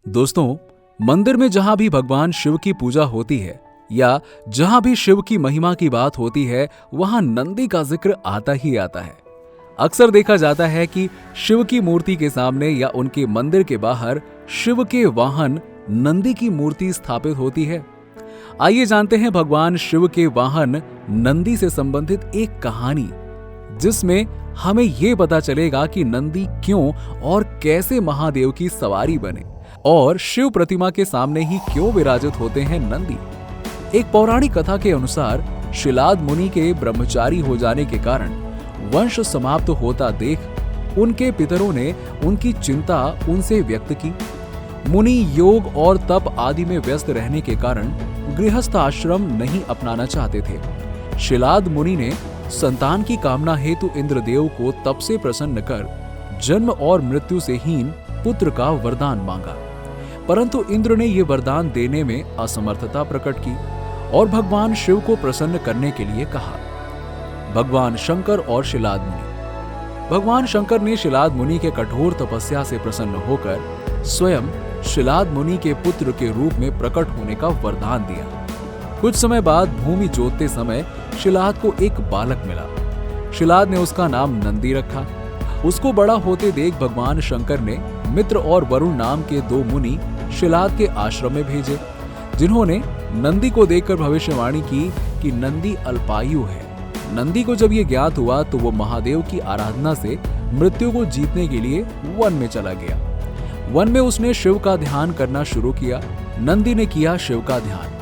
दोस्तों, मंदिर में जहां भी भगवान शिव की पूजा होती है या जहां भी शिव की महिमा की बात होती है, वहां नंदी का जिक्र आता ही आता है। अक्सर देखा जाता है कि शिव की मूर्ति के सामने या उनके मंदिर के बाहर शिव के वाहन नंदी की मूर्ति स्थापित होती है। आइए जानते हैं भगवान शिव के वाहन नंदी से संबंधित एक कहानी, जिसमें हमें यह पता चलेगा कि नंदी क्यों और कैसे महादेव की सवारी बने और शिव प्रतिमा के सामने ही क्यों विराजित होते हैं नंदी। एक पौराणिक कथा के अनुसार शिलाद मुनि के ब्रह्मचारी हो जाने के कारण वंश समाप्त होता देख उनके पितरों ने उनकी चिंता उनसे व्यक्त की। मुनि योग और तप आदि में व्यस्त रहने के कारण गृहस्थ आश्रम नहीं अपनाना चाहते थे। शिलाद मुनि ने संतान की कामना हेतु इंद्रदेव को तप से प्रसन्न कर जन्म और मृत्यु से हीन पुत्र का वरदान मांगा, परंतु इंद्र ने यह वरदान देने में असमर्थता प्रकट की और भगवान शिव को प्रसन्न करने के लिए कहा। भगवान शंकर और शिलाद मुनि। भगवान शंकर ने शिलाद मुनि के कठोर तपस्या से प्रसन्न होकर स्वयं शिलाद मुनि के पुत्र के रूप में प्रकट होने का वरदान दिया। कुछ समय बाद भूमि जोतते समय शिलाद को एक बालक मिला। शिलाद ने उसका नाम नंदी रखा। उसको बड़ा होते देख भगवान शंकर ने मित्र और वरुण नाम के दो मुनि शिलाद के आश्रम में भेजे, जिन्होंने नंदी को देखकर भविष्यवाणी की कि नंदी अल्पायु है। नंदी को जब यह ज्ञात हुआ तो वो महादेव की आराधना से मृत्यु को जीतने के लिए वन में चला गया। वन में उसने शिव का ध्यान करना शुरू किया। नंदी ने किया शिव का ध्यान।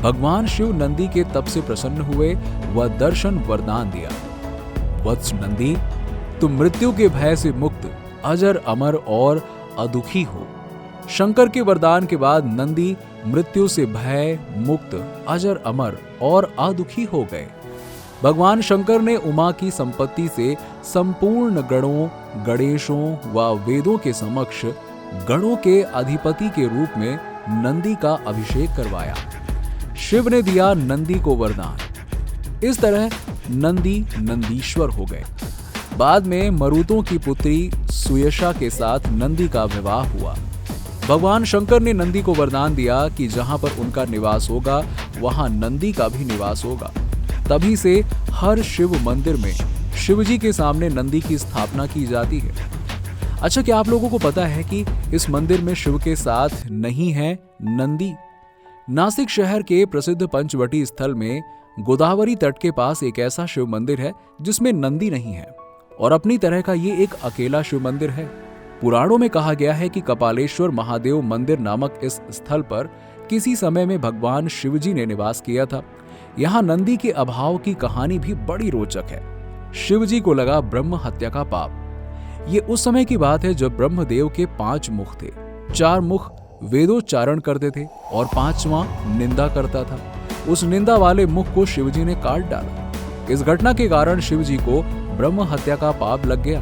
भगवान शिव नंदी के तप से प्रसन्न हुए व दर्शन वरदान दिया। वत्स नंदी, तुम मृत्यु के भय से मुक्त, अजर अमर और अदुखी हो। शंकर के वरदान के बाद नंदी मृत्यु से भय मुक्त, अजर अमर और अदुखी हो गए। भगवान शंकर ने उमा की संपत्ति से संपूर्ण गणों, गणेशों व वेदों के समक्ष गणों के अधिपति के रूप में नंदी का अभिषेक करवाया। शिव ने दिया नंदी को वरदान। इस तरह नंदी नंदीश्वर हो गए। बाद में मरुतों की पुत्री सुयशा के साथ नंदी का विवाह हुआ। भगवान शंकर ने नंदी को वरदान दिया कि जहां पर उनका निवास होगा वहां नंदी का भी निवास होगा। तभी से हर शिव मंदिर में शिवजी के सामने नंदी की स्थापना की जाती है। अच्छा, क्या आप लोगों को पता है कि इस मंदिर में शिव के साथ नहीं है नंदी? नासिक शहर के प्रसिद्ध पंचवटी स्थल में गोदावरी तट के पास एक ऐसा शिव मंदिर है जिसमें नंदी नहीं है और अपनी तरह का ये एक अकेला शिव मंदिर है। पुराणों में कहा गया है कि कपालेश्वर महादेव मंदिर नामक इस स्थल पर किसी समय में भगवान शिवजी ने निवास किया था। यहाँ नंदी के अभाव की कहानी भी बड़ी रोचक है। शिवजी को लगा ब्रह्म हत्या का पाप। ये उस समय की बात है जब ब्रह्मदेव के 5 मुख थे। 4 मुख वेदोच्चारण करते थे और 5वां निंदा करता था। उस निंदा वाले मुख को शिवजी ने काट डाला। इस घटना के कारण शिवजी को ब्रह्म हत्या का पाप लग गया।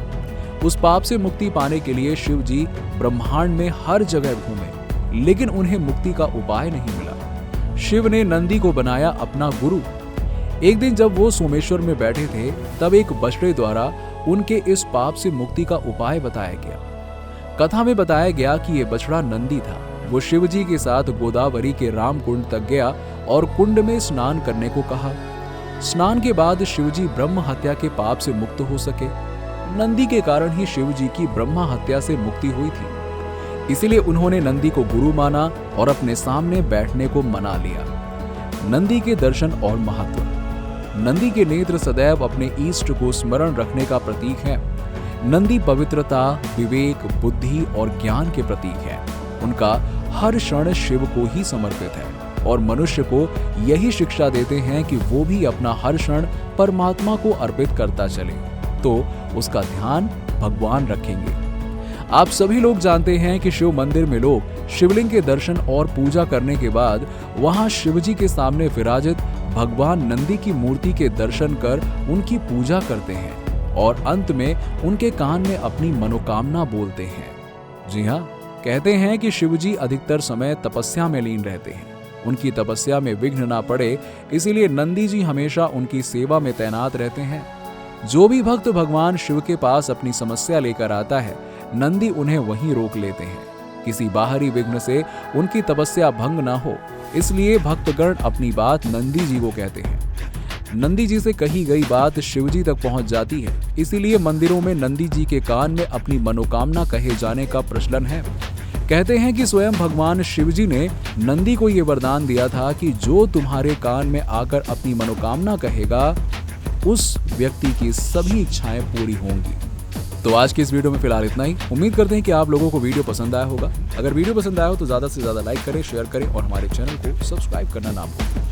उस पाप से मुक्ति पाने के लिए शिवजी ब्रह्मांड में हर जगह घूमे, लेकिन उन्हें मुक्ति का उपाय नहीं मिला। शिव ने नंदी को बनाया अपना गुरु। एक दिन जब वो सोमेश्वर में बैठे थे, तब एक बछड़े द्वारा उनके इस पाप से मुक्ति का उपाय बताया गया। कथा में बताया गया कि यह बछड़ा नंदी था। वो शिवजी के साथ गोदावरी के राम कुंड तक गया और कुंड में स्नान करने को कहा। स्नान के बाद शिवजी ब्रह्म हत्या के पाप से मुक्त हो सके। नंदी के कारण ही शिवजी की ब्रह्म हत्या से मुक्ति हुई थी। इसीलिए उन्होंने नंदी को गुरु माना और अपने सामने बैठने को मना लिया। नंदी के दर्शन और महत्व। नंदी के नेत्र सदैव अपने ईष्ट को स्मरण रखने का प्रतीक है। नंदी पवित्रता, विवेक, बुद्धि और ज्ञान के प्रतीक है। उनका हर क्षण शिव को ही समर्पित है और मनुष्य को यही शिक्षा देते हैं कि वो भी अपना हर क्षण परमात्मा को अर्पित करता चले, तो उसका ध्यान भगवान रखेंगे। आप सभी लोग जानते हैं कि शिव मंदिर में लोग शिवलिंग के दर्शन और पूजा करने के बाद वहां शिवजी के सामने विराजित भगवान नंदी की मूर्ति के दर्शन कर उनकी पूजा करते हैं और अंत में उनके कान में अपनी मनोकामना बोलते हैं। जी हाँ, कहते हैं कि शिवजी अधिकतर समय तपस्या में लीन रहते हैं। उनकी तपस्या में विघ्न ना पड़े, इसीलिए नंदी जी हमेशा उनकी सेवा में तैनात रहते हैं। जो भी भक्त भगवान शिव के पास अपनी समस्या लेकर आता है, नंदी उन्हें वहीं रोक लेते हैं। किसी बाहरी विघ्न से उनकी तपस्या भंग न हो, इसलिए भक्तगण अपनी बात नंदी जी को कहते हैं। नंदी जी से कही गई बात शिवजी तक पहुंच जाती है, इसीलिए मंदिरों में नंदी जी के कान में अपनी मनोकामना कहे जाने का प्रचलन है। कहते हैं कि स्वयं भगवान शिवजी ने नंदी को ये वरदान दिया था कि जो तुम्हारे कान में आकर अपनी मनोकामना कहेगा, उस व्यक्ति की सभी इच्छाएं पूरी होंगी। तो आज की इस वीडियो में फिलहाल इतना ही। उम्मीद करते हैं कि आप लोगों को वीडियो पसंद आया होगा। अगर वीडियो पसंद आया हो तो ज्यादा से ज्यादा लाइक करें, शेयर करें और हमारे चैनल को सब्सक्राइब करना ना भूलें।